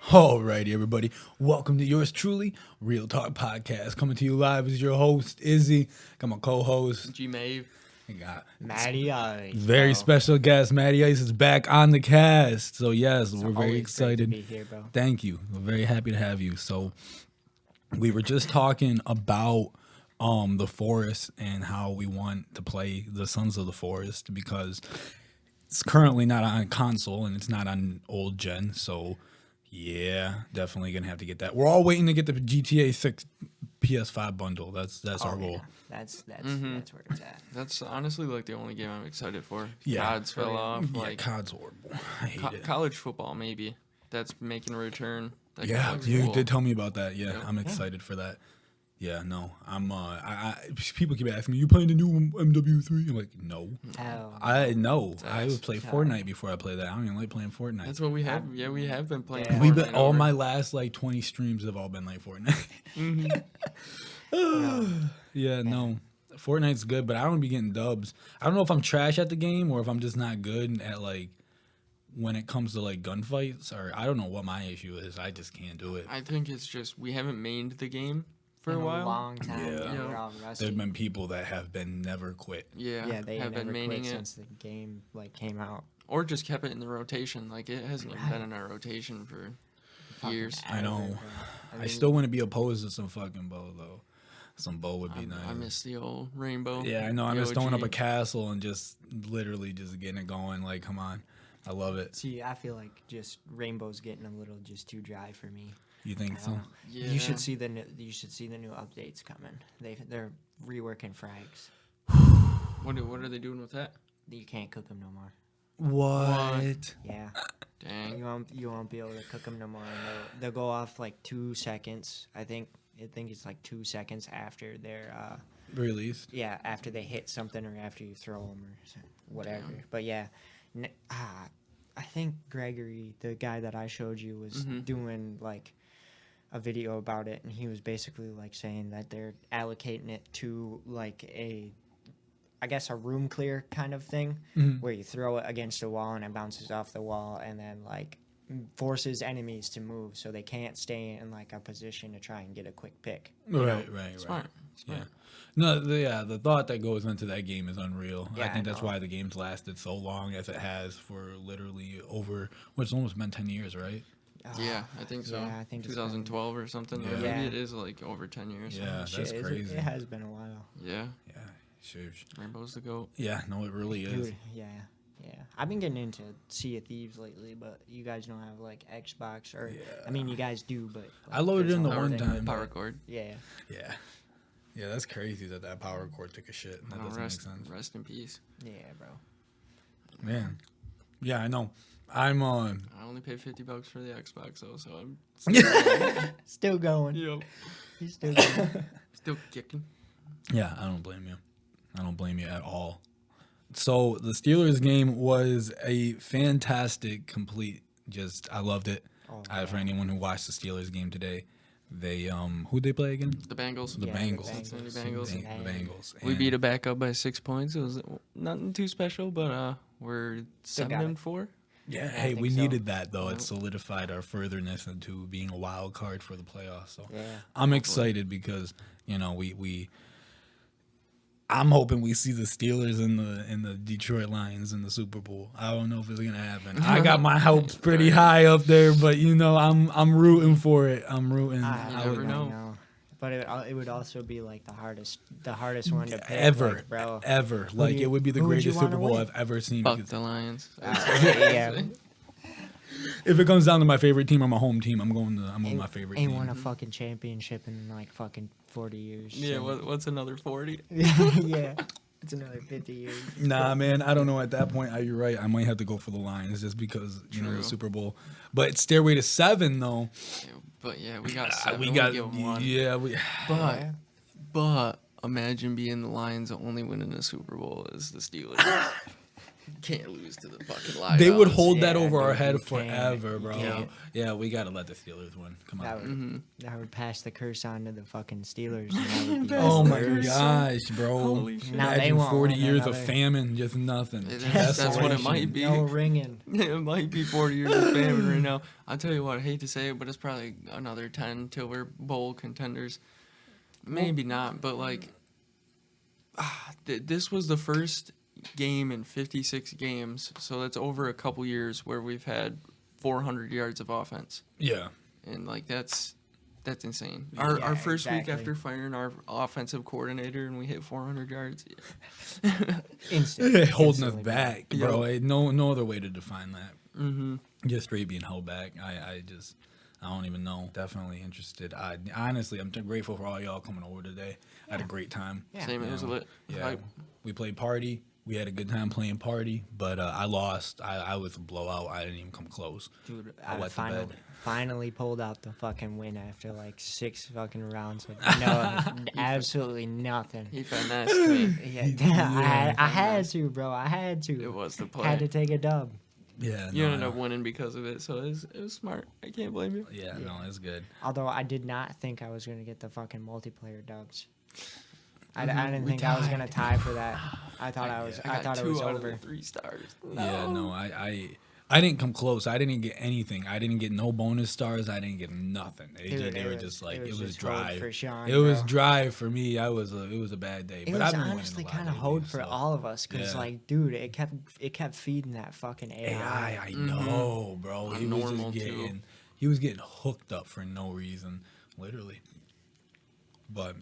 Alrighty, everybody. Welcome to yours truly, Real Talk Podcast. Coming to you live is your host, Izzy. Got my co-host, G-Mave. I got Matty Ice. very special guest, Matty Ice is back on the cast. So yes, we're very Always excited. great to be here, bro. Thank you. We're very happy to have you. So we were just talking about the Forest and how we want to play the Sons of the Forest because it's currently not on console and it's not on old gen. So yeah, definitely gonna have to get that. We're all waiting to get the GTA 6 PS5 bundle. That's our goal. Yeah. That's where it's at. That's honestly like the only game I'm excited for. Yeah. COD's fell off. Yeah, Like COD's horrible. I hate it. college football maybe. That's making a return. That Yeah, looks you cool. did tell me about that. Yeah, Yep. I'm excited for that. Yeah, no, I'm. People keep asking me, "You playing the new MW3?" I'm like, no. Oh, I know. I That's would play tough. Fortnite before I play that. I don't even like playing Fortnite. That's what we have. Yeah, we have been playing. Yeah. We've Fortnite been all over- my last like 20 streams have all been like Fortnite. Yeah, no. Fortnite's good, but I don't be getting dubs. I don't know if I'm trash at the game or if I'm just not good at like when it comes to like gunfights, or I don't know what my issue is. I just can't do it. I think it's just we haven't mained the game for in a while. long time. Yeah. Yeah, we're all rusty. There's been people that have been never quit. Yeah, they have never been maining quit it, since the game came out. or just kept it in the rotation. Like it hasn't even been in our rotation for years. I know. Ever, bro. I mean, still wouldn't be opposed to some fucking bow though. Some bow would be nice. I miss the old rainbow. Yeah, I know. I'm the just throwing up a OG. castle and just literally just getting it going. Like, come on, I love it. See, I feel like just Rainbow's getting a little just too dry for me. You think so? Yeah. You should see the new updates coming. They're reworking frags. What are they doing with that? You can't cook them no more. What? Yeah. Dang. You won't be able to cook them no more. And they'll go off like 2 seconds. I think it's like 2 seconds after they're Released? after they hit something or after you throw them or whatever. But yeah, I think Gregory, the guy that I showed you, was doing like a video about it, and he was basically like saying that they're allocating it to like a room clear kind of thing, where you throw it against a wall and it bounces off the wall, and then like forces enemies to move so they can't stay in like a position to try and get a quick pick. Right. Smart. Yeah. No, the thought that goes into that game is unreal. I Yeah, think I that's know. why the game's lasted so long as it has for literally over, it's almost been 10 years, right? Yeah, I think so. Yeah, I think it's been- 2012 or something. Or Yeah. maybe it is like over 10 years. Yeah, that's crazy. It has been a while. Yeah. Yeah, huge. Rainbow's the GOAT. Yeah, no, it really is. Dude, yeah. I've been getting into Sea of Thieves lately, but you guys don't have like Xbox or I mean, you guys do, but like, I loaded there's in a the whole one thing. time. Power cord. Yeah. Yeah. Yeah, that's crazy that power cord took a shit. That Oh, doesn't rest, make sense. rest in peace. Yeah, bro. Man. Yeah, I know. I'm on. I only paid $50 for the Xbox though, so I'm Still going. yo, He's still going. still kicking. Yeah, I don't blame you. I don't blame you at all. So the Steelers game was a fantastic, complete. I loved it. Oh, For anyone who watched the Steelers game today, they who'd they play again? The Bengals. The Yeah, the Bengals. Cincinnati Bengals. Bengals. The Bengals. We And beat it back up by 6 points. It was nothing too special, but we're Still 7-4. Yeah, I hey, think we so. needed that though. It Yep. solidified our furtherness into being a wild card for the playoffs. So Yeah. I'm excited because I'm hoping we see the Steelers and the Detroit Lions in the Super Bowl. I don't know if it's gonna happen. I got my hopes pretty high up there, but I'm rooting for it. I'm rooting. I never would know. But it would also be like the hardest one to pick, ever, like, bro. ever. Like do you- it would be the who would you greatest Super wanna Bowl win? I've ever seen. Fuck because the Lions. Yeah. if it comes down to my favorite team or my home team, I'm going with my favorite Ain't team. won a fucking championship in like fucking 40 years. Yeah, so- what's another 40? Yeah. It's another 50 years. Nah, man, I don't know. At that point, you're right. I might have to go for the Lions just because the True. Super Bowl. But Stairway to 7 though. Yeah, but yeah, we got 7. We We got give 'em one. we. But imagine being the Lions only winning a Super Bowl as the Steelers. Can't lose to the fucking Lions. They would hold that Yeah, over our dude, head you can't. forever, You bro. can't. Yeah, we gotta let the Steelers win. Come That on. would, that would pass the curse on to the fucking Steelers. And that would be Oh the my worst. gosh, bro! Holy shit. Now they Imagine won't 40 win years of another- famine, just nothing. That's what it might be. No ringing. It might be 40 years of famine right now. I'll tell you what, I hate to say it, but it's probably another 10 till we're bowl contenders. Maybe not, but like, this was the first game in 56 games, so that's over a couple years where we've had 400 yards of offense. Yeah. And like that's insane. Our Yeah, first week exactly. after firing our offensive coordinator and we hit 400 yards. Yeah. Instantly. Holding us Instantly, back, bro. No other way to define that. Mm-hmm. Just straight being held back. I don't even know. Definitely interested. Honestly, I'm grateful for all y'all coming over today. I had a great time. Yeah. Same, it was lit. Yeah, we played party. We had a good time playing party, but I lost. I was a blowout. I didn't even come close. Dude, I I wet the bed. finally pulled out the fucking win after like 6 fucking rounds with no, absolutely nothing. He finessed me. Yeah, I had to, bro. I had to. It was the play. Had to take a dub. Yeah, You no, ended I up know. winning because of it, so it was smart. I can't blame you. Yeah, no, it's good. Although I did not think I was going to get the fucking multiplayer dubs. I didn't We think I was tied. going to tie for that. I thought I got thought it 2 was out over. of the 3 stars. Yeah, no, I didn't come close. I didn't get anything. I didn't get no bonus stars. I didn't get nothing. Dude, They it were was- just like it was it was just hold dry. for Sean, It was bro. dry for me. It was a bad day. It but was I've been winning honestly a lot kind of lately, hold for so. all of us because, Yeah. like, dude, it kept feeding that fucking AI. AI, I know, bro. On He was normal, just too. getting he was getting hooked up for no reason, literally. But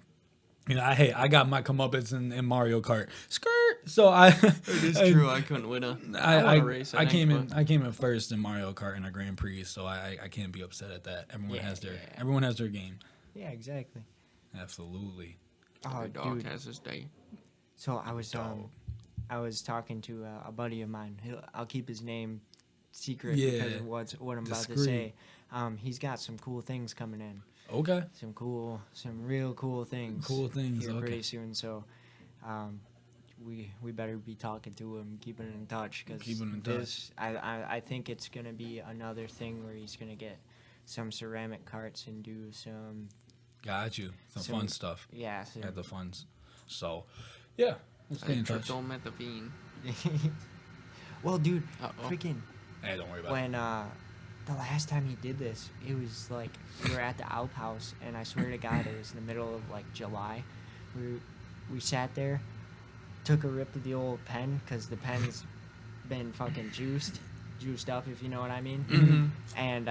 you know, I got my comeuppance in Mario Kart. Skirt. So It is true. I couldn't win a race. I came think, in. I came in first in Mario Kart in a Grand Prix, so I can't be upset at that. Everyone Yeah, everyone has their game. Yeah, exactly. Absolutely. but Oh, every dog dude. has his day. So I was Dog. talking to a buddy of mine. I'll keep his name secret Yeah, because of what I'm about to discreet. say. He's got some cool things coming in. Okay. Some real cool things. Cool things, here okay. pretty soon. So, we better be talking to him, keeping in touch because Keeping in touch. I think it's gonna be another thing where he's gonna get some ceramic carts and do some Got you. Some Some- fun stuff yeah. Some, at the funds. So, yeah, we'll stay in touch. Don't met the fiend. well, dude, Uh-oh. freaking. Hey, don't worry about When the last time he did this, it was like we were at the outhouse, and I swear to God, it was in the middle of like July. We sat there, took a rip of the old pen because the pen's been fucking juiced up, if you know what I mean. Mhm. And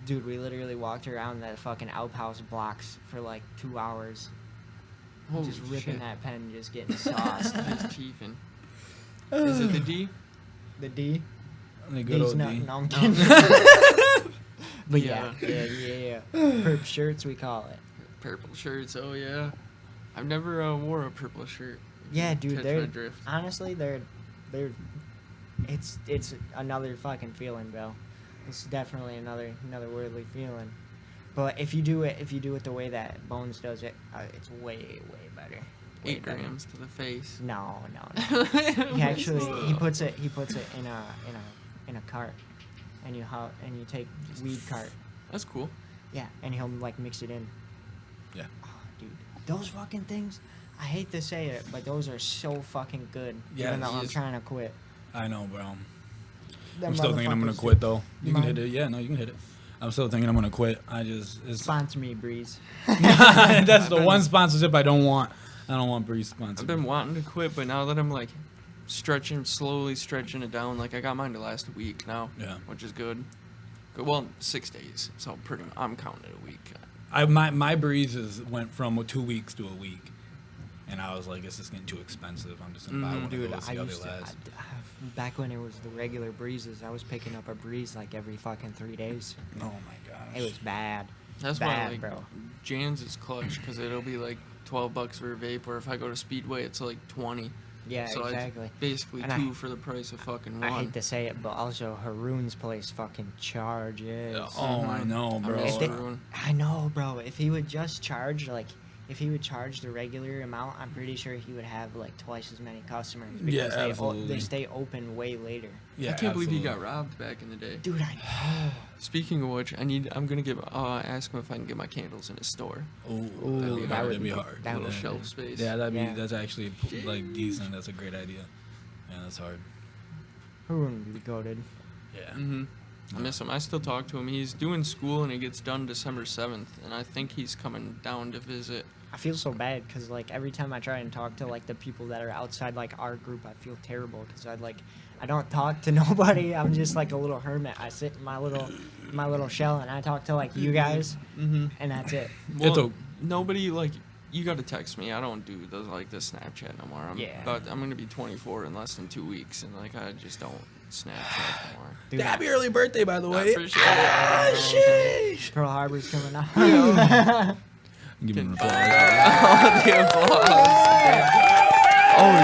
dude, we literally walked around that fucking outhouse blocks for like 2 hours, Holy just ripping shit. that pen, just getting sauced. Just chiefing. Is it the D? The D. The good D's old not. D. No, I'm kidding. But yeah. Perp shirts, we call it. Purple shirts. Oh yeah. I've never wore a purple shirt. Yeah, dude, Catch they're my drift. honestly they're it's another fucking feeling, Bill. It's definitely another worldly feeling. But if you do it the way that Bones does it, it's way better. Way 8 better. grams to the face. No. He actually he puts it in a cart, and you take weed cart. That's cool. Yeah, and he'll like mix it in. Yeah. Oh, dude, those fucking things. I hate to say it, but those are so fucking good. Yeah, even though I'm yes. trying to quit. I know, bro. Them I'm still thinking I'm gonna motherfuckers quit though. You can Mine. hit it. Yeah, no, you can hit it. I'm still thinking I'm gonna quit. It's Sponsor me, Breeze. that's the one sponsorship I don't want. I don't want Breeze I've sponsorship. been wanting to quit, but now that I'm like slowly stretching it down, like I got mine to last a week now. Yeah. Which is good. Well, 6 days, so I'm counting it a week. My breezes went from 2 weeks to a week, and I was like, "This is getting too expensive. I'm just gonna buy one of Dude, those I the other used to. last." Back when it was the regular breezes, I was picking up a breeze like every fucking 3 days. Oh my gosh. It was bad. That's Bad, why like bro. Jan's is clutch because it'll be like $12 for a vape, or if I go to Speedway, it's like 20. Yeah, So exactly. It's basically And 2 for the price of fucking I one. hate to say it, but also Haroon's place fucking charges. Oh, I know, I bro. miss If they- Haroon. I know, bro. If he would just charge like if he would charge the regular amount, I'm pretty sure he would have like twice as many customers Yeah, because absolutely. they stay open way later. Yeah, I can't believe he absolutely. got robbed back in the day. Dude, I know. Speaking of which, I'm gonna ask him if I can get my candles in his store. Ooh, Ooh, that'd be hard. that Little would- shelf space. Yeah, Yeah. that's actually like decent. That's a great idea. Yeah, that's hard. Who wouldn't be goated? Yeah. Mm-hmm. I miss him. I still talk to him. He's doing school and it gets done December 7th, and I think he's coming down to visit. I feel so bad because like every time I try and talk to like the people that are outside like our group, I feel terrible because I don't talk to nobody. I'm just like a little hermit. I sit in my little shell and I talk to like you guys, Mm-hmm. and that's it. Well, nobody like you got to text me. I don't do the Snapchat no more. I'm gonna be 24 in less than 2 weeks, and like I just don't Snapchat no more. Dude, Happy early birthday, by the I way. appreciate it. Ah, sheesh. Pearl Harbor's coming out. Give me an applause. The applause. Oh,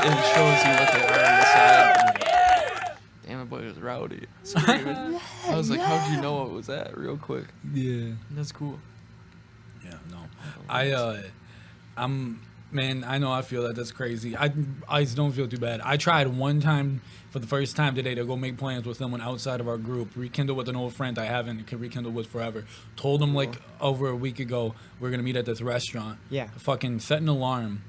it shows you what they are inside. Damn, the boy was rowdy. Screaming. I was like, how'd you know what was that? Real quick. Yeah. That's cool. Yeah, no. Man, I know I feel that. That's crazy. I don't feel too bad. I tried one time for the first time today to go make plans with someone outside of our group, rekindle with an old friend I haven't rekindled with forever. Told him like over a week ago we're going to meet at this restaurant. Yeah. Fucking set an alarm.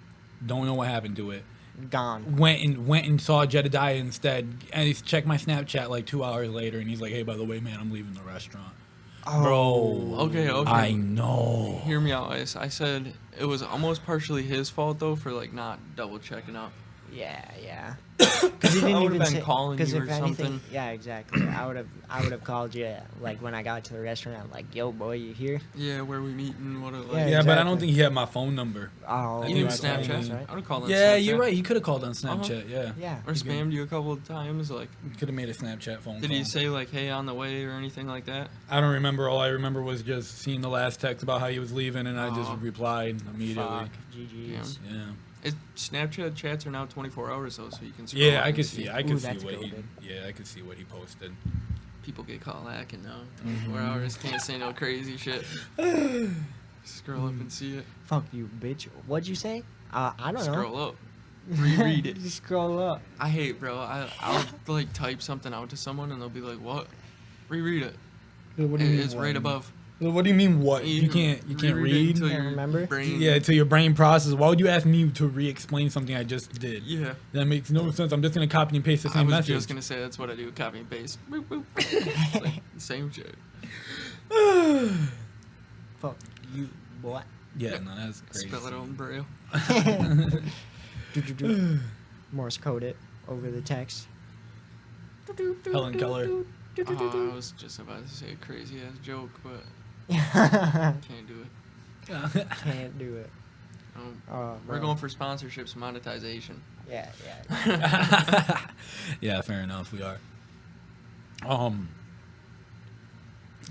Don't know what happened to it. Gone. Went and saw Jedediah instead. And he checked my Snapchat like 2 hours later and he's like, hey, by the way, man, I'm leaving the restaurant. Bro. Okay. I know. Hear me out, Ice. I said it was almost partially his fault though for like not double checking up. Yeah. Because he didn't I would've even been say, calling you if or anything, something. Yeah, exactly. I would have called you like when I got to the restaurant. I'm like, yo, boy, you here? Yeah, where we meeting? What? Yeah, Yeah, but I don't exactly. think he had my phone number. Oh, You think knew that's Snapchat. only- I would have called on Yeah, Snapchat. you're right. He could have called on Snapchat. Yeah. Yeah. Or spammed you a couple of times. Like, Could have made a Snapchat phone did call. he say like, "Hey, on the way" or anything like that? I don't remember. All I remember was just seeing the last text about how he was leaving, and I just Oh. replied immediately. Fuck. GG's. Yeah. Snapchat chats are now 24 hours though, so you can. Scroll Yeah, up I and could see. I could Ooh, see that's what he. goated. Yeah, I could see what he posted. People get caught lacking now. Mm-hmm. 24 hours, can't say no crazy shit. Scroll up and see it. Fuck you, bitch. What'd you say? I don't know. Scroll up. Reread it. Just scroll up. I hate, bro. I'll like type something out to someone and they'll be like, "What?" Reread it. What It's right above. What do you mean? What you can't reread it read? until Can't your remember? brain- Yeah, to your brain process. Why would you ask me to re-explain something I just did? Yeah. That makes no sense. I'm just gonna copy and paste the I same was message. just gonna say that's what I do. Copy and paste. Boop, boop. Like, same shit. Fuck you, boy. Yeah, no, that's crazy. Spell it out in braille. Morse code it over the text. Helen Keller. I was just about to say a crazy ass joke, but Can't can't do it. do it. We're going for sponsorships, monetization. Yeah. Yeah, fair enough. We are.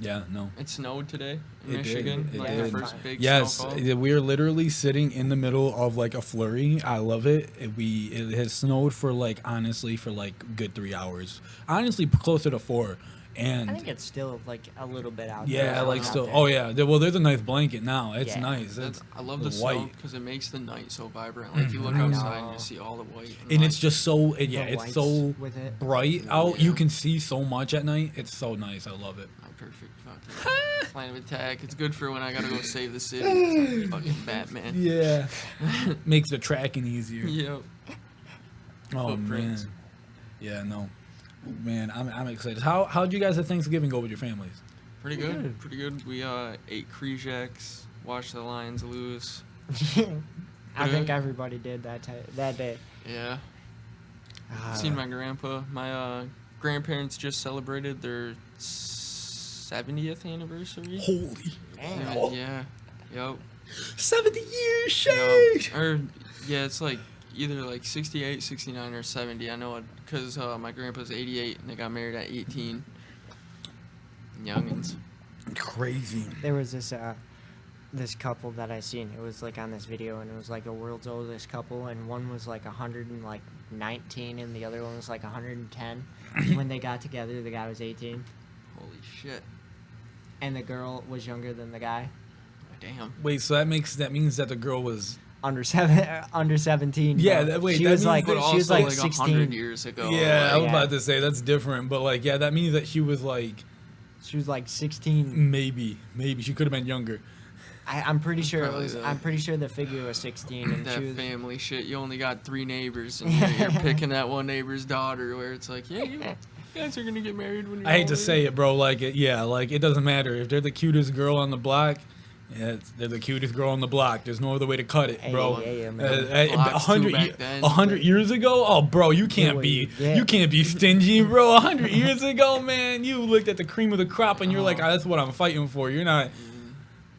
Yeah, no. It snowed today in It Michigan, did. It like did. the first big Yes, snowfall. we're literally sitting in the middle of like a flurry. I love it. It has snowed for like honestly for like good 3 hours. Honestly, closer to 4. And I think it's still like a little bit out yeah, there. like out still. there. Oh yeah. Well, there's a nice blanket now. It's Yeah. nice. It's I love the snow white. because it makes the night so vibrant. Like you look I outside and know. you see all the white. And like, it's just so. The It's whites so with it. bright out. You Yeah. can see so much at night. It's so nice. I love it. my perfect fucking plan of attack. It's good for when I gotta go save the city. It's like fucking Batman. Yeah. Makes the tracking easier. Yep. Oh Footprints. man. Yeah. No. Man, I'm excited. How'd you guys at Thanksgiving go with your families? Pretty good. Pretty good. We ate Krejaks, watched the Lions lose. I think everybody did that day. Yeah. Ah. Seen my grandpa. My grandparents just celebrated their 70th anniversary. Holy. Damn. Yeah. Yep. 70 years, Yep. shade. Or yeah, it's like either like 68, 69, or 70. I know it because my grandpa's 88 and they got married at 18. Youngins. Crazy. There was this couple that I seen. It was like on this video, and it was like a world's oldest couple, and one was like 119, and the other one was like 110. When they got together, the guy was 18, Holy shit. and the girl was younger than the guy. Damn. Wait, so that means that the girl was under 17. Yeah, bro. wait, she that was means like that she was like 100 16. years ago. Yeah, I was yeah. about to say that's different, but like, yeah, that means that she was like She was like 16. maybe she could have been younger. I'm pretty sure it Probably was. that. I'm pretty sure the figure was 16, and that she was. family shit. You only got 3 neighbors, and you're picking that one neighbor's daughter. Where it's like, yeah, you guys are gonna get married when you're I hate to older. say it, bro. Like, like it doesn't matter if they're the cutest girl on the block. Yeah, they're the cutest girl on the block. There's no other way to cut it, bro. Yeah, man. Blocks too back then. 100 years ago, oh, bro, you can't be stingy, bro. 100 years ago, man, you looked at the cream of the crop and you're like, that's what I'm fighting for. You're not.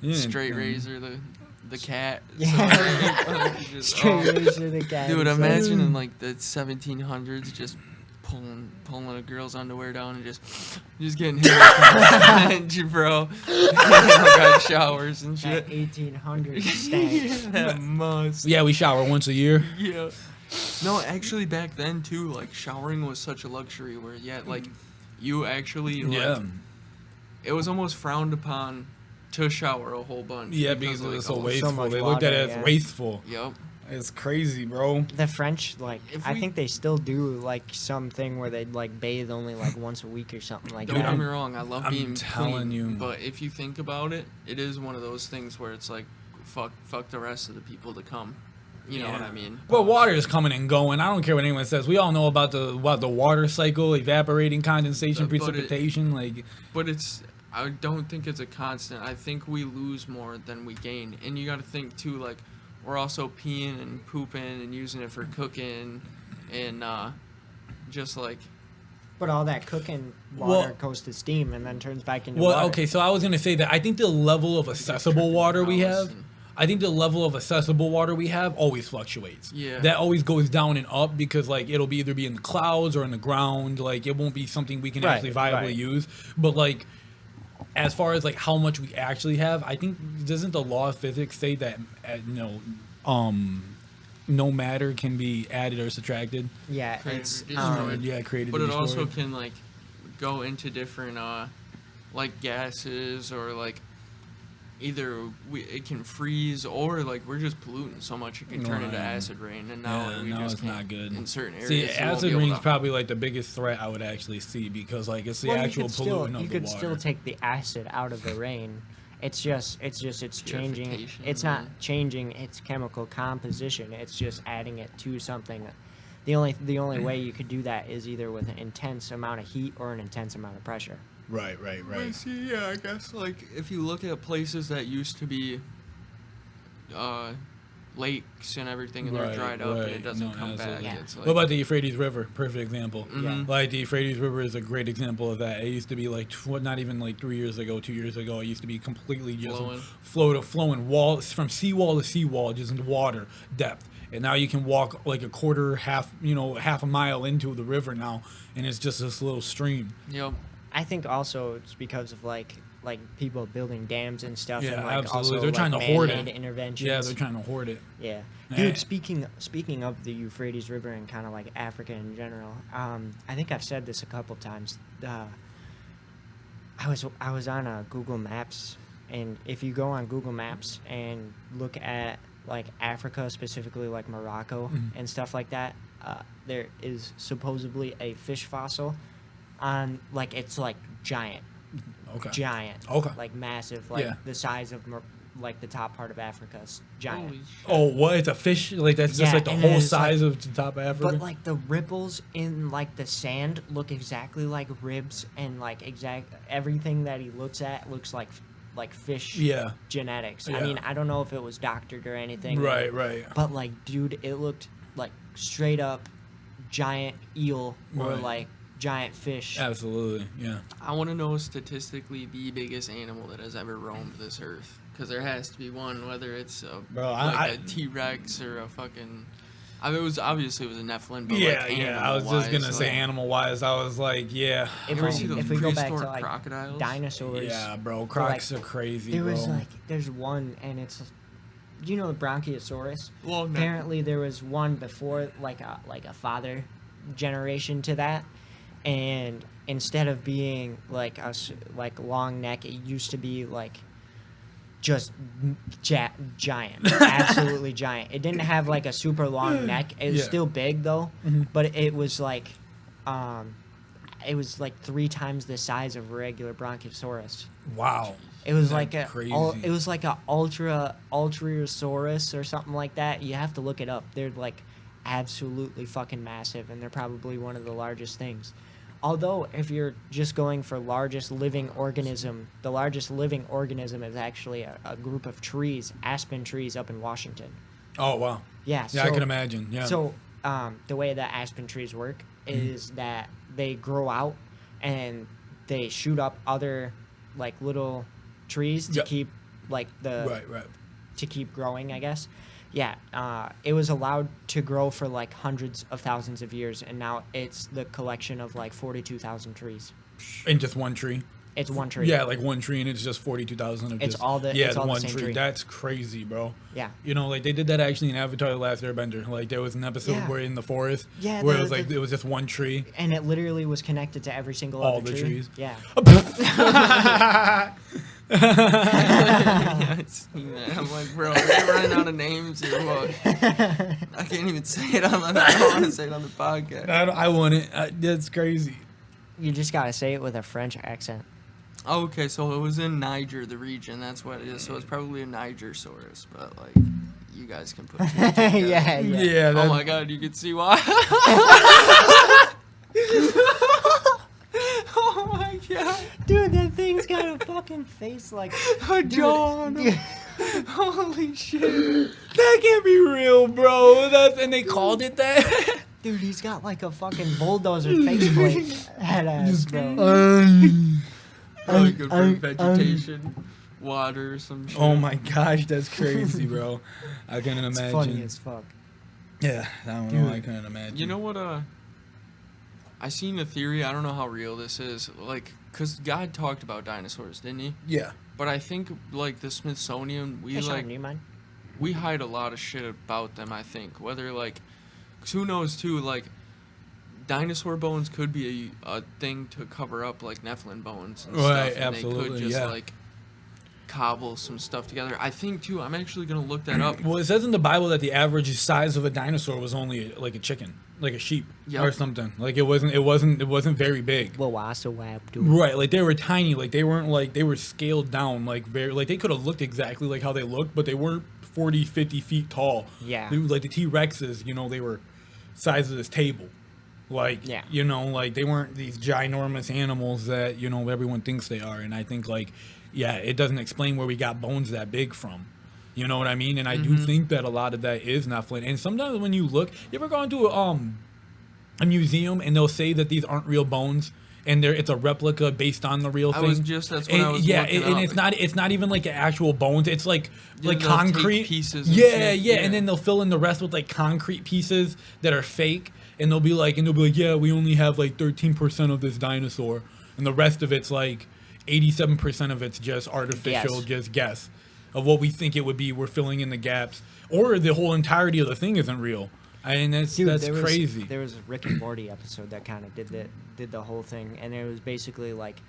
Yeah, Straight razor, the cat. Yeah. So, just, Straight razor the cat. dude, It's imagine in like the 1700s, just pulling a girl's underwear down and just getting hit with the bro. Got showers and that shit. 1800 stank. That must. Yeah, we shower once a year. Yeah. No, actually, back then too, like showering was such a luxury. Where like you actually like it was almost frowned upon to shower a whole bunch. Yeah, because it was so so wasteful. much They looked at it water, as yeah. wasteful. Yep. It's crazy, bro. The French, like, If I we- think they still do like something where they'd like bathe only like once a week or something like Don't that. get me wrong, I love I'm being telling clean, you. but if you think about it, it is one of those things where it's like, fuck the rest of the people to come. You know what I mean? Well, water is coming and going. I don't care what anyone says. We all know about the water cycle, evaporating, condensation, But it- precipitation. Like, But I don't think it's a constant. I think we lose more than we gain. And you got to think, too, like, we're also peeing and pooping and using it for cooking and just, like... But all that cooking water Well- goes to steam and then turns back into well, water. okay. So I was gonna say that I think the level of accessible water we have. I think the level of accessible water we have always fluctuates. Yeah. That always goes down and up because like it'll either be in the clouds or in the ground. Like it won't be something we can Right, actually viably right. use. But like as far as like how much we actually have, I think doesn't the law of physics say that no matter can be added or subtracted? Yeah, Created it's or destroyed. Yeah, created. But or it also destroyed. can, like, go into different, like, gases or, like, either it can freeze or, like, we're just polluting so much it can turn into Right. acid rain. And now Yeah, we no, just it's can't not good. in certain areas. See, you won't acid be able rain's to- probably like the biggest threat I would actually see because like it's the well, actual you could pollutant still, of you the could water. still take the acid out of the rain. It's changing. Purification, It's yeah. not changing its chemical composition. It's just adding it to something. The only way you could do that is either with an intense amount of heat or an intense amount of pressure. Right. But see, yeah, I guess, like, if you look at places that used to be lakes and everything and they're Right, dried up and right. it doesn't No, come absolutely. back, Yeah. it's like... What about the Euphrates River? Perfect example. Mhm. Like the Euphrates River is a great example of that. It used to be like not even like 3 years ago, 2 years ago. It used to be completely just flowing walls from seawall to seawall, just in water depth. And now you can walk like half a mile into the river now, and it's just this little stream. Yep. I think also it's because of like people building dams and stuff. Yeah, and like absolutely. Also, They're trying like, to hoard it. man-made interventions. Yeah, they're trying to hoard it. Yeah, Eh. dude. Speaking of the Euphrates River and kind of like Africa in general, I think I've said this a couple times. I was on Google Maps, and if you go on Google Maps and look at like Africa, specifically like Morocco and stuff like that, there is supposedly a fish fossil on like it's like giant, Okay. like massive, like Yeah. the size of like the top part of Africa's giant. Holy shit. Oh, what? It's a fish? Like that's just Yeah, like the and then whole it's, like- size of the top of Africa? But like the ripples in like the sand look exactly like ribs, and like everything that he looks at looks like fish Yeah. genetics. Yeah. I mean, I don't know if it was doctored or anything. Right. But like, dude, it looked like straight up giant eel or Right. like giant fish. Absolutely. Yeah. I want to know statistically the biggest animal that has ever roamed this earth. Because there has to be one, whether it's Bro, a T-Rex or a fucking... I mean, it was a Nephilim, but Yeah, like yeah. I was just gonna say like, animal-wise. I was like, yeah. If You ever we- see those if we go back to, prehistoric like, crocodiles? Dinosaurs. Yeah, bro. Crocs are crazy, There bro. was there's one, and it's, you know, the Bronchiosaurus. Well, no. Apparently, there was one before, like a father generation to that, and instead of being like long neck, it used to be like just giant, absolutely giant. It didn't have like a super long neck. It was still big though, but it was like 3 times the size of a regular Bronchosaurus. Wow. It was crazy. It was like a Ultrasaurus or something like that. You have to look it up. They're like absolutely fucking massive, and they're probably one of the largest things. Although, if you're just going for largest living organism, the largest living organism is actually a group of trees, aspen trees up in Washington. Oh, wow. Yeah. Yeah, I can imagine. Yeah. So, the way that aspen trees work is that they grow out and they shoot up other, like, little trees to keep, like, Right. to keep growing, I guess. Yeah, it was allowed to grow for like hundreds of thousands of years, and now it's the collection of like 42,000 trees. In just one tree? It's one tree. Yeah, like one tree, and it's just 42,000 of It's just... all the Yeah, it's all one the same tree. That's crazy, bro. Yeah. You know, like, they did that actually in Avatar: The Last Airbender. Like, there was an episode Yeah. where in the forest, Yeah, where it was like, it was just one tree. And it literally was connected to every single All other the tree. trees. Yeah. Yeah, I've seen that. I'm like, bro, are they running out of names or what? I can't even say it on the. I don't want to say it on the podcast. I want it. That's crazy. You just gotta say it with a French accent. Oh, okay, so it was in Niger, the region. That's what it is. So it's probably a Nigersaurus, but like, you guys can put. Two together. Yeah. Yeah. Oh my God, you can see why. Oh my God. Dude, that thing's got a fucking face like A jaw. dude. Holy shit. That can't be real, bro. And they called it that. Dude, he's got like a fucking bulldozer faceplate head ass, bro. Probably good for vegetation, water, or some shit. Oh my gosh, that's crazy, bro. I couldn't It's imagine. funny as fuck. Yeah, I don't know. I couldn't imagine. You know what? I seen a theory. I don't know how real this is. Like, cause God talked about dinosaurs, didn't he? Yeah. But I think like the Smithsonian, Hey, Sean, do you mind? we hide a lot of shit about them. I think whether like, 'cause who knows too? Like, dinosaur bones could be a thing to cover up like Nephilim bones and Right, stuff. And absolutely, they could just yeah. like cobble some stuff together. I think too. I'm actually gonna look that up. Well, it says in the Bible that the average size of a dinosaur was only like a chicken, like a sheep, Yep. or something. Like it wasn't very big. Dude. Right, like they were tiny. Like they weren't like they were scaled down. Like very like they could have looked exactly like how they looked, but they weren't 40, 50 feet tall. Yeah. They were like the T-Rexes. You know, they were size of this table. Like, Yeah. you know, like they weren't these ginormous animals that, you know, everyone thinks they are. And I think like, yeah, it doesn't explain where we got bones that big from. You know what I mean? And I do think that a lot of that is Nephilim. And sometimes when you look, you ever gone to a museum and they'll say that these aren't real bones and it's a replica based on the real thing? That's what I was yeah, looking and up. it's not even like actual bones. It's like Yeah, they'll take concrete pieces and Yeah, shit. yeah, Yeah. and then they'll fill in the rest with like concrete pieces that are fake. And they'll be like, yeah, we only have like 13% of this dinosaur, and the rest of it's like 87% of it's just artificial, just guess of what we think it would be. We're filling in the gaps, or the whole entirety of the thing isn't real. And that's crazy. There was a Rick and Morty episode that kind of did the whole thing, and it was basically like,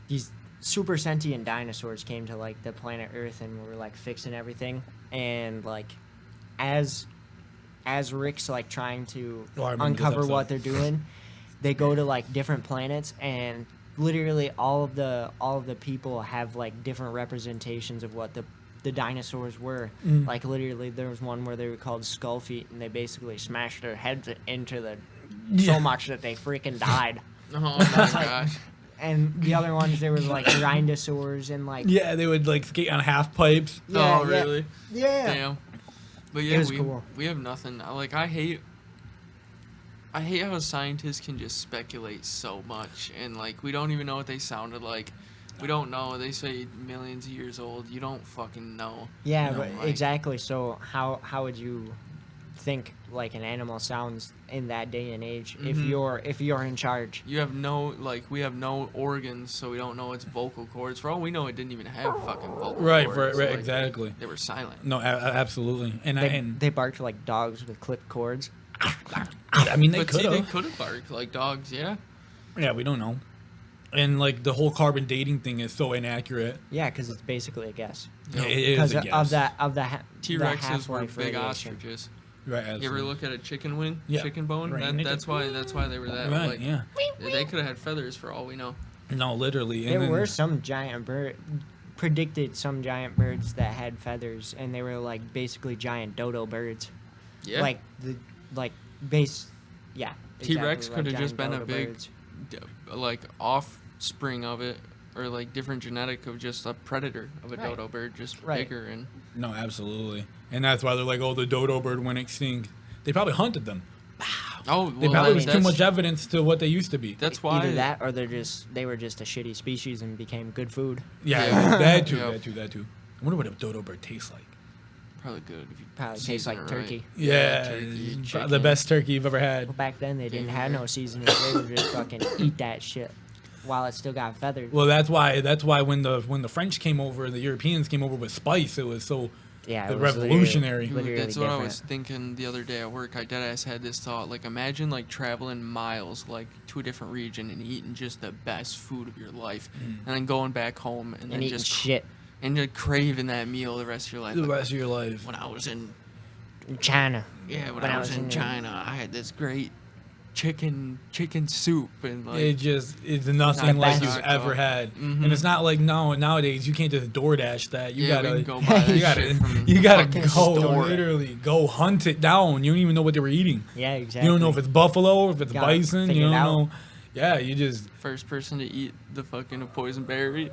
these super sentient dinosaurs came to like the planet Earth and were like fixing everything, and like as Rick's like trying to Oh, I remember this uncover episode. what they're doing, they go to like different planets, and literally all of the people have like different representations of what the dinosaurs were. Like literally there was one where they were called skull feet, and they basically smashed their heads into the so much that they freaking died. Oh my gosh. And the other ones, there was like dinosaurs and like Yeah, they would like skate on half pipes. Yeah, Oh really? yeah. Damn. But yeah, It was cool. we have nothing. Like I hate how scientists can just speculate so much, and like we don't even know what they sounded like. We don't know. They say millions of years old. You don't fucking know. Yeah, You know, but like- exactly. So how would you think like an animal sounds in that day and age if you're in charge? You have no we have no organs, so we don't know its vocal cords. For all we know, it didn't even have fucking vocal Right, cords. right, Like, exactly. They were silent. No, absolutely. And They barked like dogs with clipped cords. I mean, they But see, could they have. could have barked like dogs. Yeah. Yeah, we don't know. And like the whole carbon dating thing is so inaccurate. Yeah, because it's basically a guess. Yep. It is a Because guess. of the T-Rexes were half-life big radiation. ostriches. Right. You ever absolutely. look at a chicken wing, Yeah. chicken bone? Right. That's why they were that. Right. Like, Yeah. They could have had feathers for all we know. No, literally. And There then, were some giant predicted some giant birds that had feathers, and they were like basically giant dodo birds. Yeah. Like base. Yeah. T-Rex exactly, could like have just giant been a dodo big, birds. like offspring of it, or like different genetic of just a predator of a Right. dodo bird, just Right. bigger and. no, absolutely. And that's why they're like, oh, the dodo bird went extinct. They probably hunted them. Oh, They well, probably was that's, too much evidence to what they used to be. That's why. Either that, or they were just a shitty species and became good food. Yeah, Yeah. that too, Yep. that too. I wonder what a dodo bird tastes like. Probably good. If you Probably tastes season like it turkey. Right. Yeah, turkey, the chicken. best turkey you've ever Well, had. back then they didn't have no seasoning. They would just fucking eat that shit while it still got feathers. Well, that's why when the French came over, the Europeans came over with spice. It was so Yeah, the it was revolutionary. literally That's what I different. was thinking the other day at work. I deadass had this thought. Like, imagine like traveling miles like to a different region and eating just the best food of your life, and then going back home and then and eating just shit and just craving that meal the rest of your life. the Like, rest of your life. when I was in in China. when I was in China, I had this great chicken soup and like It's nothing the like best. you've ever had, Mhm. and it's not like nowadays you can't just DoorDash that. You Yeah, we gotta can go buy that you shit gotta from you gotta fucking go store. literally go hunt it down. You don't even know what they were eating. Yeah, exactly. You don't know if it's buffalo or if it's Gotta bison. figure You it don't out. know. Yeah, you just first person to eat the fucking poison berry.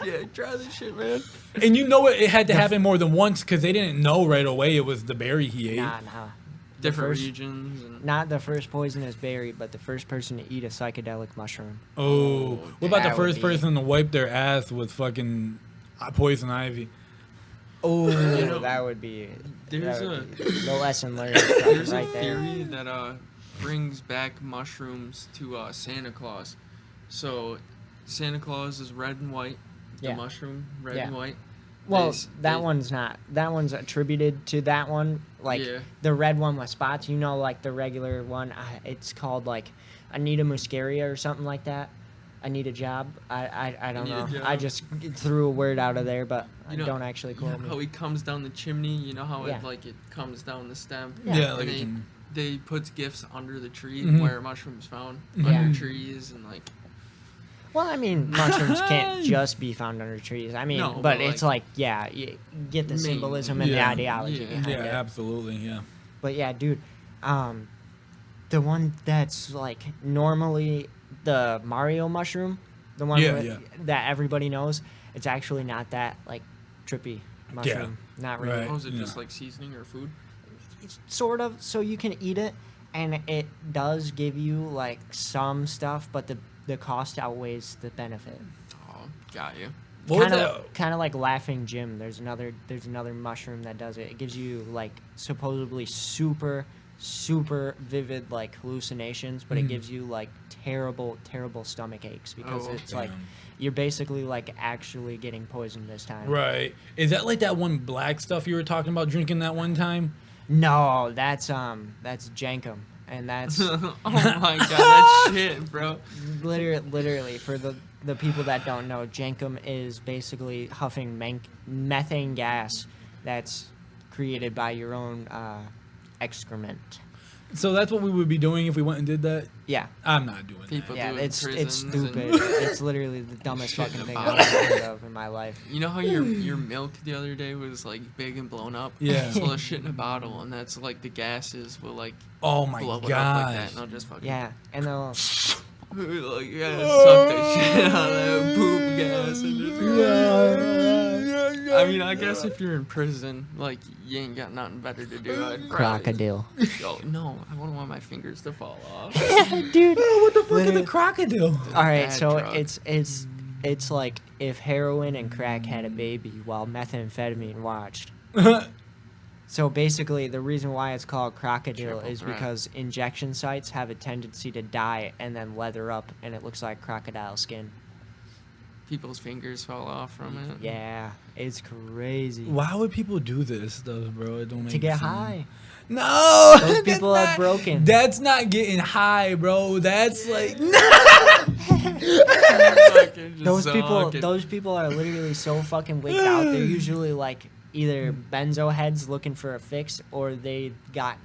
Yeah, try this shit, man. and you know it had to happen more than once because they didn't know right away it was the berry he ate. Nah. Different first- regions and Not the first poisonous berry, but the first person to eat a psychedelic mushroom. Oh, what about the that would first be- person to wipe their ass with fucking poison ivy? Oh, know, that would be. there's that would a- be the lesson learned there's right a there. theory that brings back mushrooms to Santa Claus. So Santa Claus is red and white. The Yeah. mushroom, red Yeah. and white. Well, They- that they- one's not. That one's attributed to that one. Like Yeah. the red one with spots. You know, like the regular one. It's called like Anita Muscaria or something like that. I need a job. I don't Need a know. job. I just threw a word out of there, but You know- don't actually You know quote how me. he comes down the chimney? You know how Yeah. it comes down the stem? Yeah. like And it can- they puts gifts under the tree Mhm. where mushrooms found Yeah. under trees and like Well, I mean, mushrooms can't just be found under trees. I mean, No, but but, it's like, like, yeah, you get the main- symbolism and the Yeah. ideology Yeah. behind Yeah, it. absolutely. Yeah. But yeah, dude, the one that's like normally the Mario mushroom, the one Yeah, with- yeah. that everybody knows, it's actually not that like trippy mushroom. Not really. Right. oh, is it Yeah. just like seasoning or food? It's sort of, so you can eat it, and it does give you like some stuff, but the cost outweighs the benefit. Oh, got you. What was Kind of like Laughing Jim. There's another mushroom that does it. It gives you like supposedly super vivid like hallucinations, but it gives you like terrible stomach aches because Oh, it's like damn. you're basically like actually getting poisoned this time. Right. Is that like that one black stuff you were talking about drinking that one time? No, that's Jankum, and that's Oh my god, that shit, bro. literally for the people that don't know, Jankum is basically huffing methane gas that's created by your own excrement. So that's what we would be doing if we went and did that. Yeah, I'm not doing People yeah, do it in it's prisons stupid. and- It's literally the dumbest Shit fucking in a thing bottle. I've ever heard of in my life. You know how your milk the other day was like big and blown up? Yeah. So the shit in a bottle, and that's like the gases will like Oh my blow it up like god. that, and I'll just fucking Yeah, and they'll like suck the shit out of that poop gas. And I mean, I guess if you're in prison, like you ain't got nothing better to do. I'd probably- crocodile. Oh no, I wouldn't want my fingers to fall off. Dude, What the fuck is literally- a crocodile? All right, Bad so drug. it's like if heroin and crack had a baby while methamphetamine watched. So basically, the reason why it's called crocodile Triple is threat. because injection sites have a tendency to die and then leather up, and it looks like crocodile skin. People's fingers fell off from it. Yeah, it's crazy. Why would people do this stuff, bro? It don't make To get sense. high. No, Those that's people are not- broken. That's not getting high, bro. That's like Those people are literally so fucking wigged out. They're usually like either benzo heads looking for a fix, or they got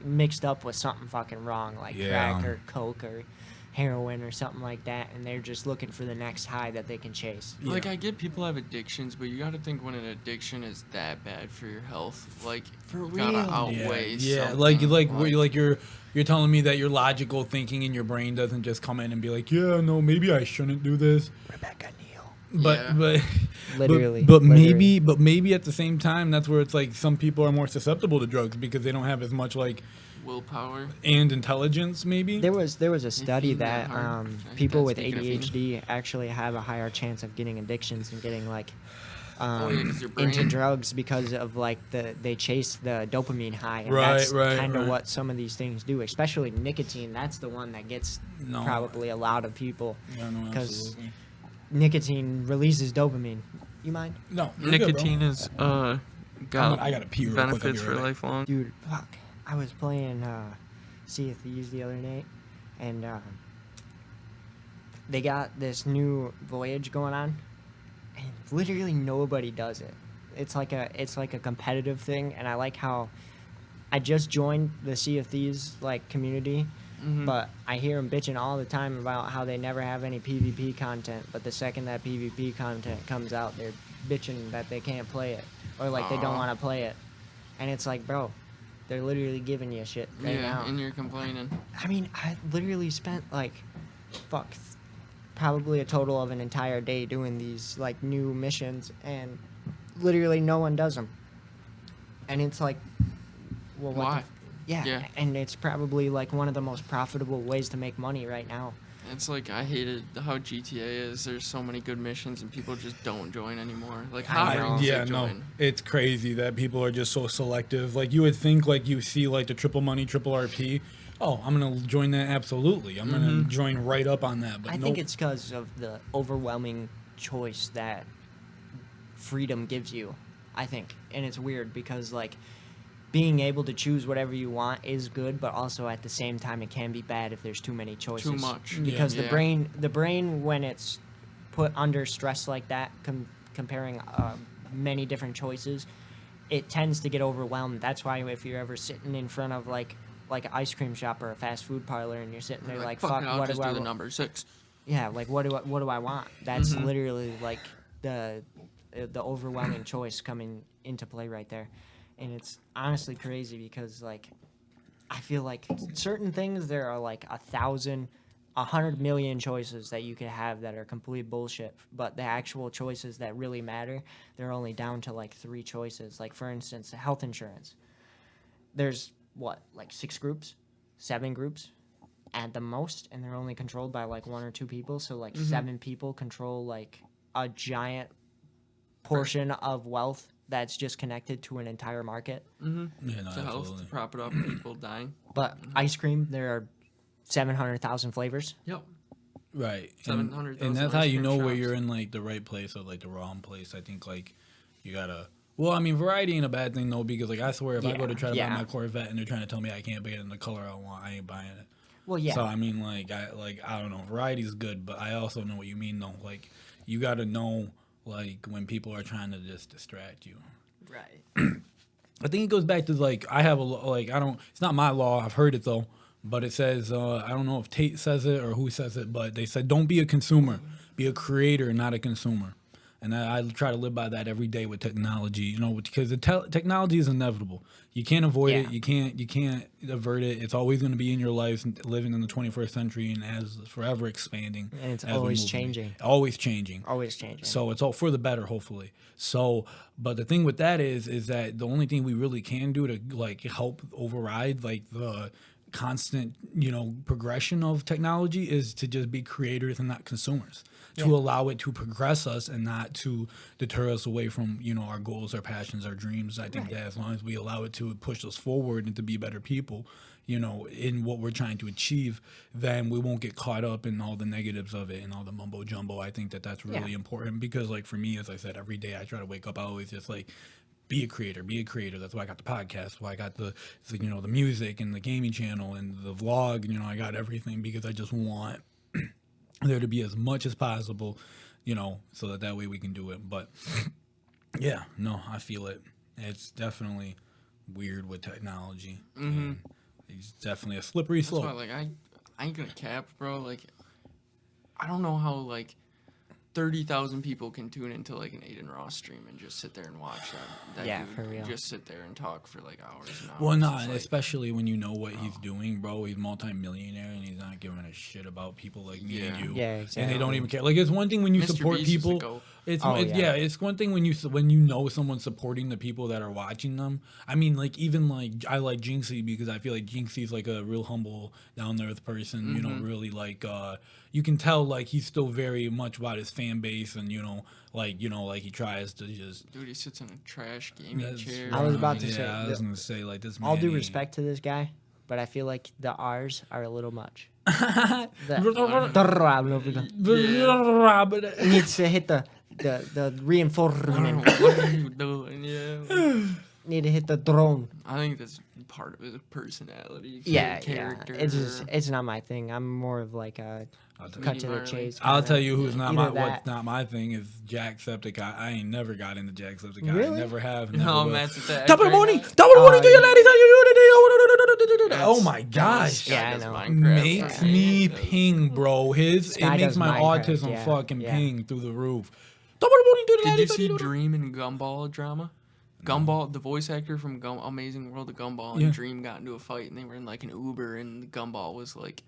mixed up with something fucking wrong, like crack or coke or heroin or something like that, and they're just looking for the next high that they can chase. Like, I get people have addictions, but you got to think when an addiction is that bad for your health, like, For gotta real. outweigh something. like you're telling me that your logical thinking in your brain doesn't just come in and be like, yeah, no, maybe I shouldn't do this. Rebecca Neal. But Literally. maybe at the same time, that's where it's like some people are more susceptible to drugs because they don't have as much like willpower and intelligence. Maybe there was a study that people with speaking of ADHD actually have a higher chance of getting addictions and getting like 'cause your brain- into drugs because of like they chase the dopamine high, and Right, that's right, kind of right. what some of these things do, especially nicotine. That's the one that gets probably a lot of people Yeah, no, because absolutely. nicotine releases dopamine. You mind? No, you're good, bro. Nicotine is got I gotta pee real quick, I'll be benefits right for back. lifelong. Dude, fuck. I was playing Sea of Thieves the other night, and they got this new voyage going on, and literally nobody does it. It's like a competitive thing, and I like how I just joined the Sea of Thieves like community, but I hear them bitching all the time about how they never have any PvP content. But the second that PvP content comes out, they're bitching that they can't play it, or like they don't want to play it, and it's like, bro, they're literally giving you shit right now. And you're complaining. I mean, I literally spent like, probably a total of an entire day doing these like new missions, and literally no one does them. And it's like, well, what? Why? Yeah, and it's probably like one of the most profitable ways to make money right now. It's like I hated how GTA is. There's so many good missions and people just don't join anymore. Like hot rings, they join. It's crazy that people are just so selective. Like you would think, like you see like the triple money, triple RP. Oh, I'm gonna join that. Absolutely, I'm gonna join right up on that. But I think it's because of the overwhelming choice that freedom gives you. I think, and it's weird because like being able to choose whatever you want is good, but also at the same time it can be bad if there's too many choices. Too much. Because Yeah. the brain when it's put under stress like that, comparing many different choices, it tends to get overwhelmed. That's why if you're ever sitting in front of like an ice cream shop or a fast food parlor and you're sitting there like fuck, it, I'll what just do I do the want? number 6. Yeah, like what do I want? That's literally like the overwhelming choice coming into play right there. And it's honestly crazy because like I feel like certain things there are like 100 million choices that you could have that are complete bullshit, but the actual choices that really matter, they're only down to like 3 choices. Like for instance, health insurance. There's what, like 6 groups, 7 groups at the most, and they're only controlled by like 1 or 2 people. So like 7 people control like a giant portion of wealth that's just connected to an entire market. Yeah, no, To health, absolutely. to prop it up, people dying. But ice cream, there are 700,000 flavors. Yep. Right. 700,000 And that's how ice you cream know where shops. you're in like the right place or like the wrong place. I think like you gotta. Well, I mean, variety ain't a bad thing though, because like I swear, if I go to try to buy my Corvette and they're trying to tell me I can't buy it in the color I want, I ain't buying it. Well, yeah. So I mean, like I don't know, variety is good, but I also know what you mean though. Like you gotta know like when people are trying to just distract you. Right. I think it goes back to like I have a like I don't. It's not my law. I've heard it though, but it says I don't know if Tate says it or who says it, but they said don't be a consumer, be a creator, not a consumer. And I try to live by that every day with technology, you know, because the technology is inevitable. You can't avoid it. You can't avert it. It's always going to be in your life, living in the 21st century, and as forever expanding. And it's as we always move changing. Always changing. Always changing. So it's all for the better, hopefully. So, but the thing with that is that the only thing we really can do to like help override like the constant, you know, progression of technology is to just be creators and not consumers. To allow it to progress us and not to deter us away from, you know, our goals, our passions, our dreams. I think that as long as we allow it to push us forward and to be better people, you know, in what we're trying to achieve, then we won't get caught up in all the negatives of it and all the mumbo jumbo. I think that that's really important because, like, for me, as I said, every day I try to wake up, I always just like, be a creator. That's why I got the podcast. That's why I got the you know, the music and the gaming channel and the vlog. You know, I got everything because I just want there to be as much as possible so that way we can do it. But yeah, no, I feel it. It's definitely weird with technology. And it's definitely a slippery That's slope. why, like, I ain't gonna cap, bro. Like, I don't know how, like, 30,000 people can tune into, like, an Aiden Ross stream and just sit there and watch that Yeah, dude for real. just sit there and talk for, like, hours and hours. Well, no, It's like, especially when you know what he's doing, bro. He's multi-millionaire and he's not giving a shit about people like me and Yeah. you. Yeah, And exactly. they don't even care. Like, it's one thing when you Mr. support Beast is the people. GOAT. It's one thing when you know someone's supporting the people that are watching them. I mean, like, even like I like Jinxie because I feel like Jinxie's like a real humble, down to earth person. Really like you can tell like he's still very much about his fan base, and like he tries to just. Dude, he sits in a trash gaming chair. I was about to Yeah, say, I was gonna say like this. All man due ain't- respect to this guy, but I feel like the R's are a little much. He needs to hit the reinforcement. What are you doing? Yeah. Need to hit the drone. I think that's part of his personality. Yeah, character. it's not my thing. I'm more of like a cut to the Marley. chase. I'll kinda. tell you who's not Either what's that- not my thing is Jacksepticeye. I ain't never got into Jacksepticeye. Really? Never have. Never No, will. Matt's at that. Top of the morning, right top of the morning, Oh, to you yeah. ladies, how you doing today? Oh now. my gosh. Yeah, I Sky does know. Minecraft Makes for me That's- ping, bro. It Sky makes does my Minecraft, autism yeah, fucking yeah. ping through the roof. Top of the morning, to you Did you ladies, how see doing? Dream and Gumball drama? Gumball, the voice actor from Amazing World of Gumball, and Yeah. Dream got into a fight, and they were in like an Uber, and Gumball was like,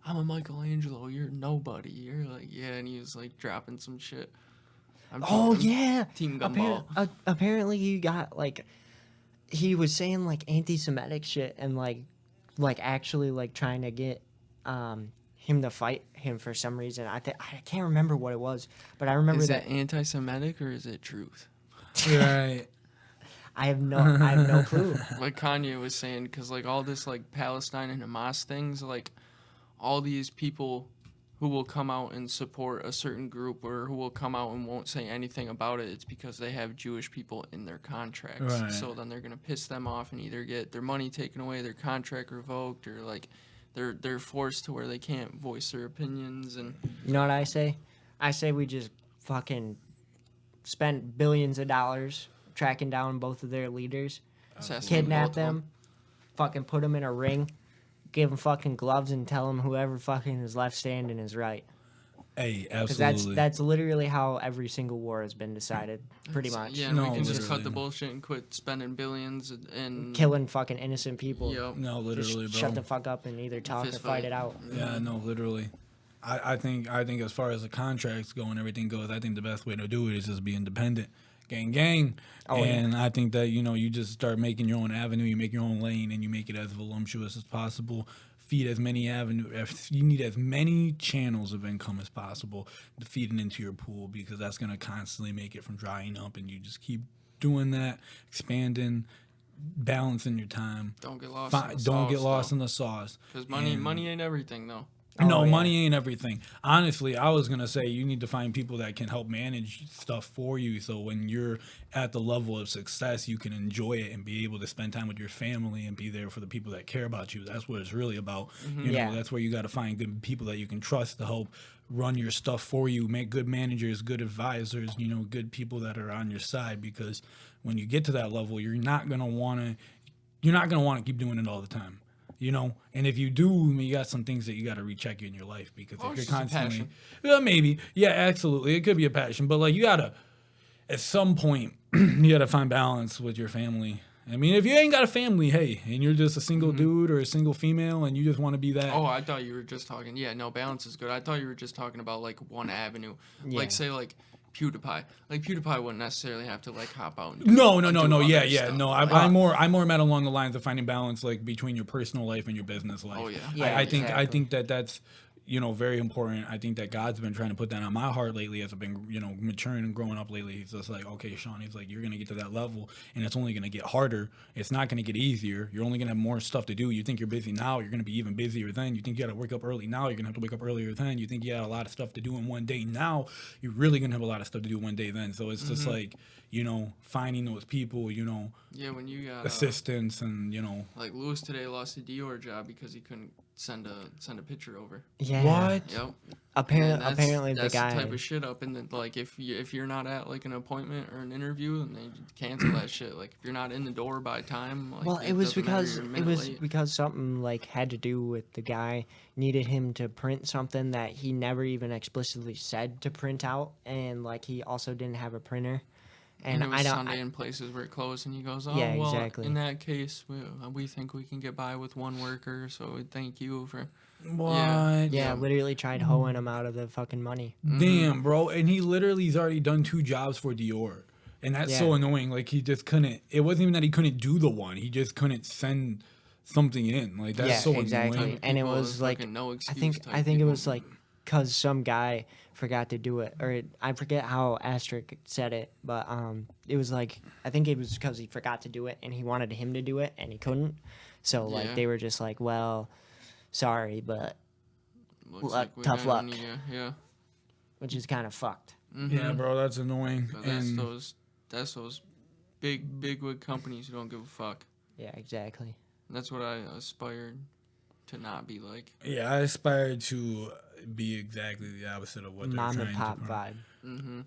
"I'm a Michelangelo, you're nobody." You're like, yeah, and he was like dropping some shit. Oh yeah. Team Gumball. Apparently he got like he was saying like anti-Semitic shit and like actually like trying to get him to fight him for some reason. I can't remember what it was, but I remember Is that that anti-Semitic or is it truth? Right. I have no clue. Like Kanye was saying, because like all this like Palestine and Hamas things, like all these people who will come out and support a certain group or who will come out and won't say anything about it, it's because they have Jewish people in their contracts. Right. So then they're gonna piss them off and either get their money taken away, their contract revoked, or like they're forced to where they can't voice their opinions. And You know what I say? I say we just fucking spend billions of dollars tracking down both of their leaders, assassinate kidnap both of them, fucking put them in a ring, give them fucking gloves, and tell them whoever fucking is left standing is right. Hey, Because absolutely. that's literally how every single war has been decided, pretty So, much. Yeah, and No, we can just cut literally. the bullshit and quit spending billions and Killing fucking innocent people. Yep. No, Just literally, bro. shut the fuck up and either talk or Fist fight fight. it out. Yeah, no, literally. I think as far as the contracts go and everything goes, I think the best way to do it is just be independent. Gang. Oh, yeah. And I think that, you just start making your own avenue, you make your own lane, and you make it as voluptuous as possible. Feed as many you need as many channels of income as possible to feed it into your pool, because that's going to constantly make it from drying up, and you just keep doing that, expanding, balancing your time. Don't get lost. Don't get lost in the sauce. Because money And- ain't everything though. No, Oh, yeah. money ain't everything. Honestly, I was gonna say you need to find people that can help manage stuff for you, so when you're at the level of success, you can enjoy it and be able to spend time with your family and be there for the people that care about you. That's what it's really about. Yeah. That's where you got to find good people that you can trust to help run your stuff for you. Make good managers, good advisors. Good people that are on your side, because when you get to that level, you're not gonna want to keep doing it all the time. And if you do, you got some things that you got to recheck in your life, because Or if it's you're just a constantly, passion. maybe, yeah, absolutely, it could be a passion, but like you gotta, at some point, you gotta find balance with your family. I mean, if you ain't got a family, hey, and you're just a single dude or a single female, and you just want to be that. Oh, I thought you were just talking. Yeah, no, balance is good. I thought you were just talking about like one avenue. Yeah. Like say like PewDiePie. Like PewDiePie wouldn't necessarily have to like hop out. And No, do yeah, other yeah, stuff. no. Like, I'm more meant along the lines of finding balance, like between your personal life and your business life. Oh, yeah. Yeah, I think exactly. that's very important. I think that God's been trying to put that on my heart lately as I've been maturing and growing up lately. He's just like, okay, Sean, he's like, you're gonna get to that level, and it's only gonna get harder. It's not gonna get easier. You're only gonna have more stuff to do. You think you're busy now, you're gonna be even busier then. You think you gotta wake up early now, you're gonna have to wake up earlier then. You think you got a lot of stuff to do in one day now, you're really gonna have a lot of stuff to do one day then. So it's just like, finding those people, yeah, when you got assistance and like Lewis today lost a Dior job because he couldn't send a picture over. Yeah. What? Yep. Apparently the that's guy. the type of shit up, and then like if you're not at like an appointment or an interview, then they cancel that shit. Like if you're not in the door by time, like, Well, it was doesn't matter, because you're a minute late. something like had to do with the guy needed him to print something that he never even explicitly said to print out, and like he also didn't have a printer. And it was I don't. Sunday in places where it closed, and he goes, "Oh, Yeah, well, exactly. in that case, we think we can get by with one worker, so we thank you for." What? Yeah, literally tried hoeing him out of the fucking money. Damn, bro. And he's already done 2 jobs for Dior. And that's so Yeah. annoying. Like, he just couldn't. It wasn't even that he couldn't do the one. He just couldn't send something in. Like, that's Yeah, so exactly. annoying. And it People was is like fucking no I excuse think type it people. was like because some guy forgot to do it, or I forget how Asterisk said it, but it was like I think it was because he forgot to do it, and he wanted him to do it, and he couldn't. So like Yeah. they were just like, well, sorry, but Looks luck- we tough kinda luck. need you. Yeah. which is kind of fucked. Yeah, bro, that's annoying. But that's And those big wig companies who don't give a fuck. Yeah, exactly. That's what I aspired to not be like. yeah, I aspire to be exactly the opposite of what they're Mom trying and pop to. vibe. Mm-hmm.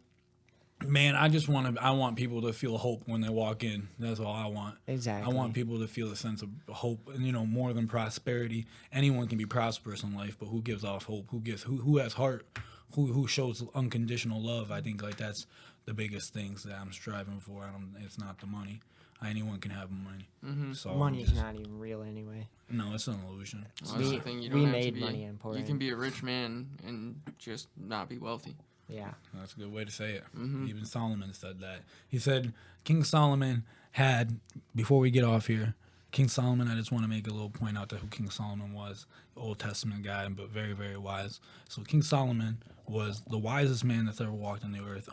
Man, I want people to feel hope when they walk in. That's all I want. Exactly. I want people to feel a sense of hope, and more than prosperity. Anyone can be prosperous in life, but who gives off hope? Who has heart? Who shows unconditional love? I think like that's the biggest things that I'm striving for. It's not the money. Anyone can have money. Mm-hmm. So I'm Money's just- not even real anyway. No, it's an illusion. Well, that's We- the thing. You we don't have to made be, money You important. can be a rich man and just not be wealthy. Yeah. That's a good way to say it. Mhm. Even Solomon said that. He said King Solomon had, before we get off here, King Solomon, I just want to make a little point out to who King Solomon was. Old Testament guy, but very, very wise. So King Solomon was the wisest man that's ever walked on the earth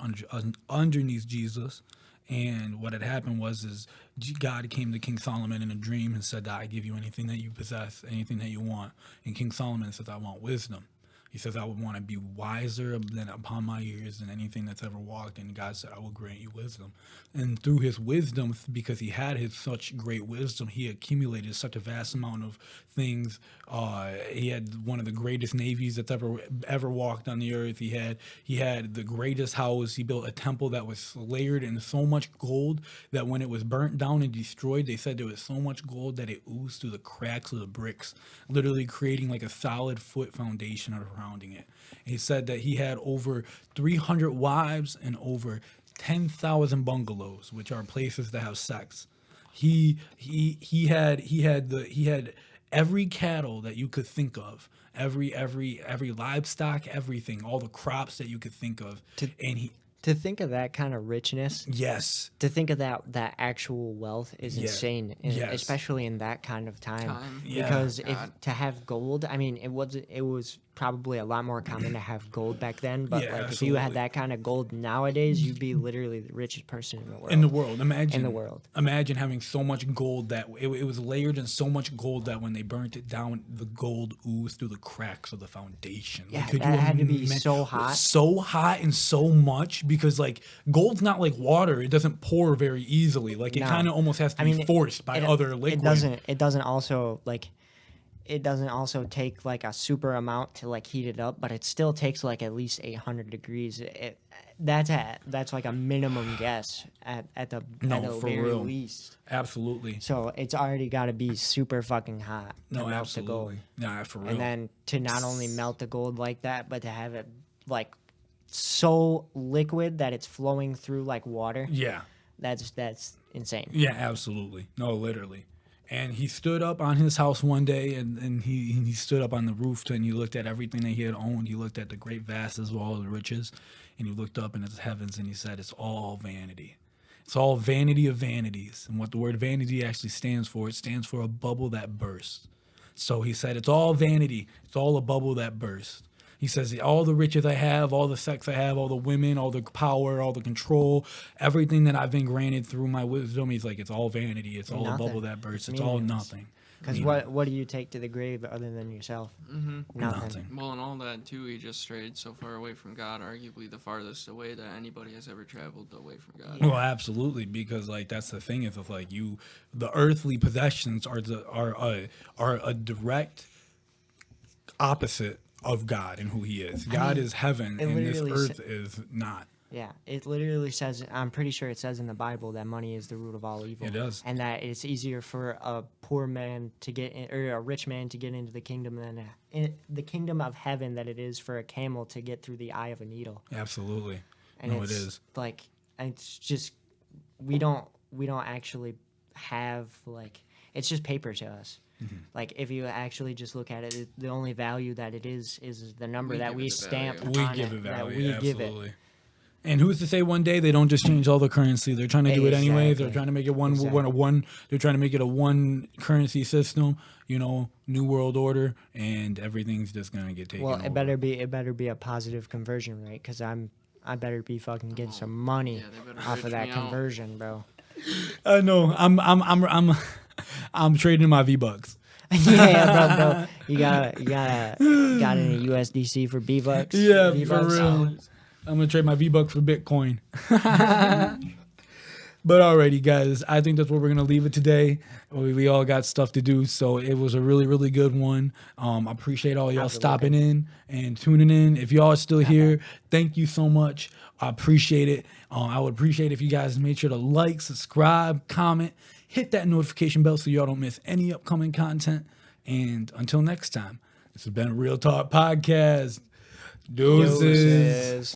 underneath Jesus. And what had happened was God came to King Solomon in a dream and said, I give you anything that you possess, anything that you want. And King Solomon says, I want wisdom. He says, I would want to be wiser than upon my ears than anything that's ever walked. And God said, I will grant you wisdom. And through his wisdom, because he had such great wisdom, he accumulated such a vast amount of things. He had one of the greatest navies that's ever walked on the earth. He had the greatest house. He built a temple that was layered in so much gold that when it was burnt down and destroyed, they said there was so much gold that it oozed through the cracks of the bricks, literally creating like a solid foot foundation surrounding it. He said that he had over 300 wives and over 10,000 bungalows, which are places that have sex. He had every cattle that you could think of, every livestock, everything, all the crops that you could think of, To think of that kind of richness, yes, to think of that actual wealth is Yeah. insane, Yes. especially in that kind of time. Yeah. Because God. to have gold, I mean, it was probably a lot more common to have gold back then. But Yeah, like if you had absolutely. that kind of gold nowadays, you'd be literally the richest person in the world. in the world. Imagine In the world. Imagine having so much gold that it was layered in so much gold that when they burnt it down, the gold oozed through the cracks of the foundation. Yeah, could that you had to be ima- so hot. so hot and so much because like gold's not like water; it doesn't pour very easily. Like it No. kind of almost has to I be mean, forced by other liquid. It doesn't also take like a super amount to like heat it up, but it still takes like at least 800 degrees. That's like a minimum guess at the No, for very real. least. Absolutely. So it's already got to be super fucking hot to No, melt the gold. absolutely. Nah, for real. And then to not only melt the gold like that, but to have it like so liquid that it's flowing through like water. yeah. That's insane. Yeah, absolutely. No, literally. And he stood up on his house one day, and he stood up on the roof, and he looked at everything that he had owned. He looked at the great vastness of all the riches, and he looked up into the heavens, and he said, it's all vanity. It's all vanity of vanities. And what the word vanity actually stands for, it stands for a bubble that bursts. So he said, it's all vanity. It's all a bubble that bursts. He says, all the riches I have, all the sex I have, all the women, all the power, all the control, everything that I've been granted through my wisdom, he's like, it's all vanity. It's all a Nothing. bubble that bursts. It's It's all meaningless. nothing. Because what do you take to the grave other than yourself? Mm-hmm. Nothing. Well, and all that too, he just strayed so far away from God, arguably the farthest away that anybody has ever traveled away from God. Well, absolutely, because like that's the thing is, like the earthly possessions are a direct opposite of God and who he is. God is heaven it and this literally earth is not. Yeah, it literally says, I'm pretty sure it says in the Bible that money is the root of all evil. It does. And that it's easier for a poor man to get in, or a rich man to get into the kingdom than in the kingdom of heaven that it is for a camel to get through the eye of a needle. Absolutely. And No, it's it is. like, it's just, we don't actually have, like, it's just paper to us. Mm-hmm. Like, if you actually just look at it, the only value that it is the number We that give we it the stamp value. We on give it, it that value. we Absolutely. give it. And who's to say one day they don't just change all the currency? They're trying to do it anyways. They're Exactly. trying to make it one. Exactly. They're trying to make it a one currency system. You know, new world order, and everything's just gonna get taken. Well, over. it better be a positive conversion rate, because I better be fucking getting some money Yeah, they better off of rich that me out. conversion, bro. I know. I'm trading my V-Bucks. Yeah, bro. You got any USDC for V-Bucks? Yeah, V-Bucks? for real. I'm gonna trade my V-Bucks for Bitcoin. But alrighty, guys, I think that's where we're gonna leave it today. We all got stuff to do, so it was a really, really good one. I appreciate all y'all stopping in and tuning in. If y'all are still here, thank you so much. I appreciate it. I would appreciate if you guys made sure to like, subscribe, comment, hit that notification bell so y'all don't miss any upcoming content. And until next time, this has been a Real Talk Podcast. Deuces.